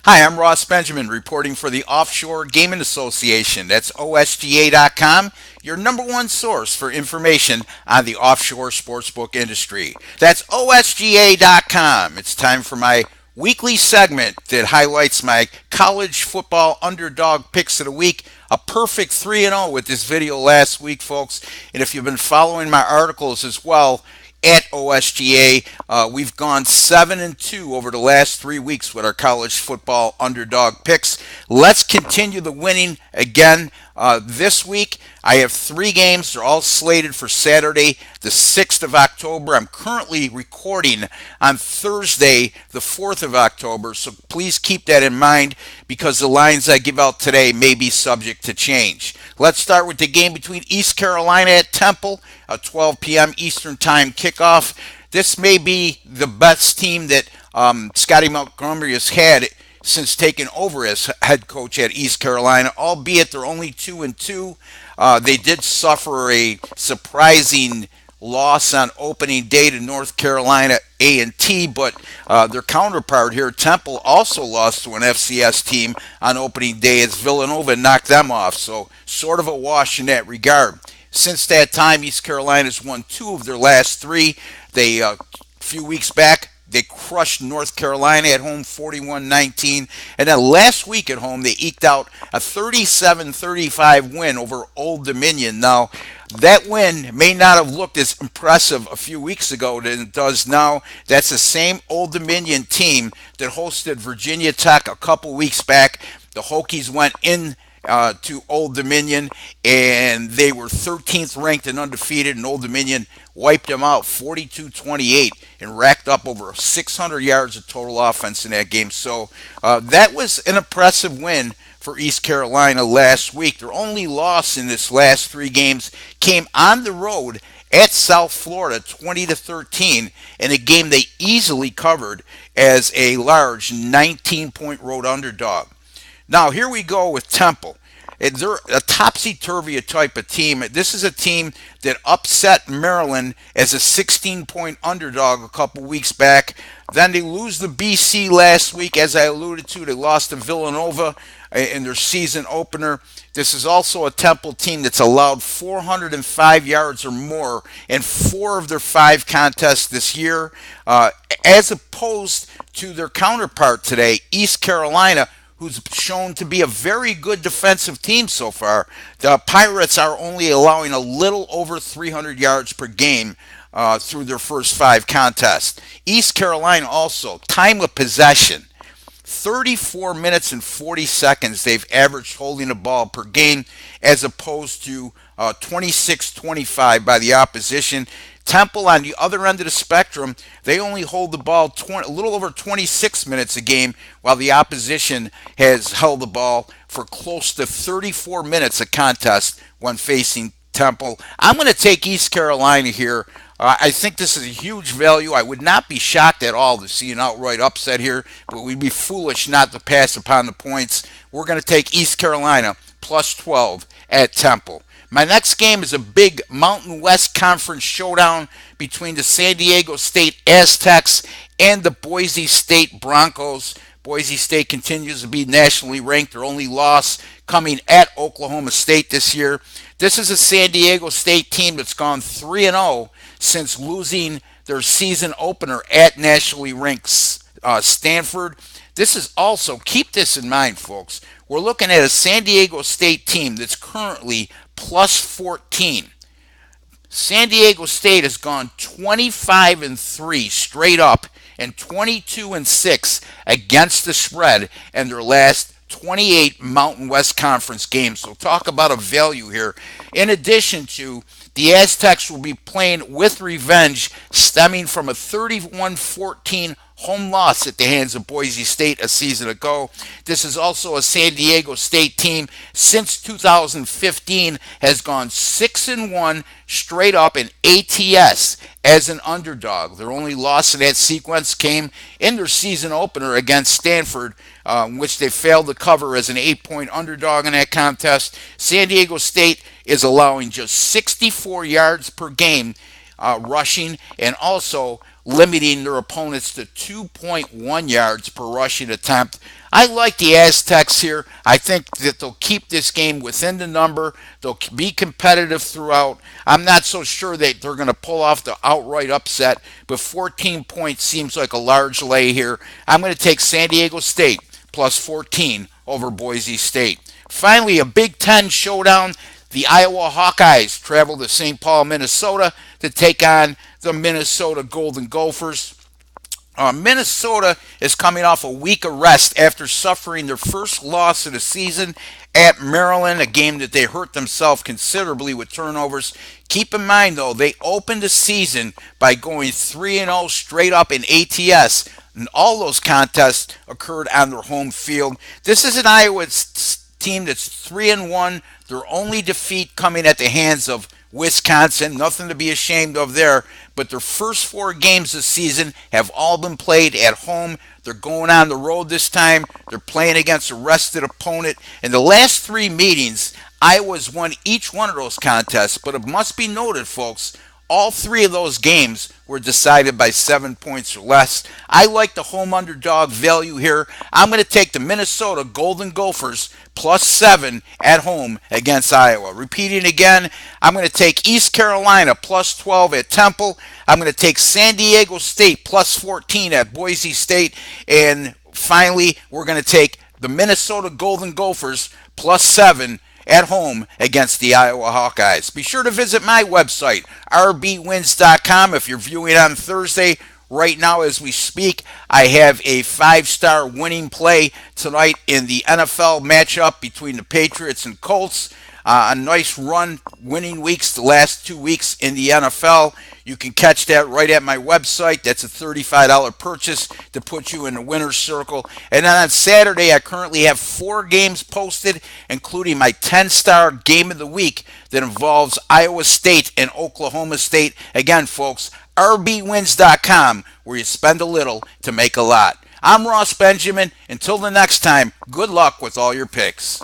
Hi, I'm Ross Benjamin reporting for the Offshore Gaming Association. That's OSGA.com, your number one source for information on the offshore sportsbook industry. That's OSGA.com. It's time for my weekly segment that highlights my college football underdog picks of the week. A perfect 3-0 with this video last week, folks. And if you've been following my articles as well, at OSGA. We've gone 7-2 over the last 3 weeks with our college football underdog picks. Let's continue the winning again this week. I have 3 games. They're all slated for Saturday, the 6th of October. I'm currently recording on Thursday, the 4th of October, so please keep that in mind because the lines I give out today may be subject to change. Let's start with the game between East Carolina at Temple, a 12 p.m. Eastern Time kickoff. This may be the best team that Scotty Montgomery has had since taking over as head coach at East Carolina, albeit they're only 2-2. They did suffer a surprising loss on opening day to North Carolina A&T, but their counterpart here, Temple, also lost to an FCS team on opening day as Villanova knocked them off. So sort of a wash in that regard. Since that time, East Carolina's won 2 of their last 3. They a few weeks back they crushed North Carolina at home 41-19. And then last week at home, they eked out a 37-35 win over Old Dominion. Now, that win may not have looked as impressive a few weeks ago than it does now. That's the same Old Dominion team that hosted Virginia Tech a couple weeks back. The Hokies went in to Old Dominion, and they were 13th ranked and undefeated, and Old Dominion wiped them out 42-28 and racked up over 600 yards of total offense in that game. So that was an impressive win for East Carolina last week. Their only loss in this last 3 games came on the road at South Florida, 20-13, in a game they easily covered as a large 19-point road underdog. Now, here we go with Temple. They're a topsy-turvy type of team. This is a team that upset Maryland as a 16-point underdog a couple weeks back. Then they lose the BC last week, as I alluded to. They lost to Villanova in their season opener. This is also a Temple team that's allowed 405 yards or more in 4 of their 5 contests this year, as opposed to their counterpart today, East Carolina, who's shown to be a very good defensive team so far. The Pirates are only allowing a little over 300 yards per game through their first 5 contests. East Carolina also, time of possession, 34 minutes and 40 seconds they've averaged holding the ball per game, as opposed to 26-25 by the opposition. Temple, on the other end of the spectrum, they only hold the ball a little over 26 minutes a game, while the opposition has held the ball for close to 34 minutes a contest when facing Temple. I'm going to take East Carolina here. I think this is a huge value. I would not be shocked at all to see an outright upset here, but we'd be foolish not to pass upon the points. We're going to take East Carolina plus 12 at Temple. My next game is a big Mountain West Conference showdown between the San Diego State Aztecs and the Boise State Broncos. Boise State continues to be nationally ranked. Their only loss coming at Oklahoma State this year. This is a San Diego State team that's gone 3-0 since losing their season opener at nationally ranked Stanford. This is also, keep this in mind, folks, we're looking at a San Diego State team that's currently plus 14. San Diego State has gone 25-3 straight up and 22-6 against the spread in their last 28 Mountain West Conference games. So talk about a value here. In addition to, the Aztecs will be playing with revenge stemming from a 31-14 home loss at the hands of Boise State a season ago. This is also a San Diego State team since 2015 has gone 6-1 straight up in ATS as an underdog. Their only loss in that sequence came in their season opener against Stanford, which they failed to cover as an 8-point underdog in that contest. San Diego State is allowing just 64 yards per game rushing, and also limiting their opponents to 2.1 yards per rushing attempt. I like the Aztecs here. I think that they'll keep this game within the number. They'll be competitive throughout. I'm not so sure that they're going to pull off the outright upset, but 14 points seems like a large lay here. I'm going to take San Diego State plus 14 over Boise State. Finally, a Big Ten showdown. The Iowa Hawkeyes travel to St. Paul, Minnesota to take on the Minnesota Golden Gophers. Minnesota is coming off a week of rest after suffering their first loss of the season at Maryland, a game that they hurt themselves considerably with turnovers. Keep in mind, though, they opened the season by going 3-0 straight up in ATS, and all those contests occurred on their home field. This is an Iowa team that's 3-1. Their only defeat coming at the hands of Wisconsin, nothing to be ashamed of there. But their first 4 games this season have all been played at home. They're going on the road this time. They're playing against a rested opponent. In the last 3 meetings, Iowa's won each one of those contests. But it must be noted, folks, all 3 of those games were decided by 7 points or less. I like the home underdog value here. I'm going to take the Minnesota Golden Gophers plus 7 at home against Iowa. Repeating again, I'm going to take East Carolina plus 12 at Temple. I'm going to take San Diego State plus 14 at Boise State. And finally, we're going to take the Minnesota Golden Gophers plus 7 at home against the Iowa Hawkeyes. Be sure to visit my website, rbwins.com. If you're viewing on Thursday, right now as we speak, I have a 5-star winning play tonight in the NFL matchup between the Patriots and Colts. A nice run, winning weeks the last 2 weeks in the NFL. You can catch that right at my website. That's a $35 purchase to put you in the winner's circle. And then on Saturday, I currently have 4 games posted, including my 10-star game of the week that involves Iowa State and Oklahoma State. Again, folks, rbwins.com, where you spend a little to make a lot. I'm Ross Benjamin. Until the next time, good luck with all your picks.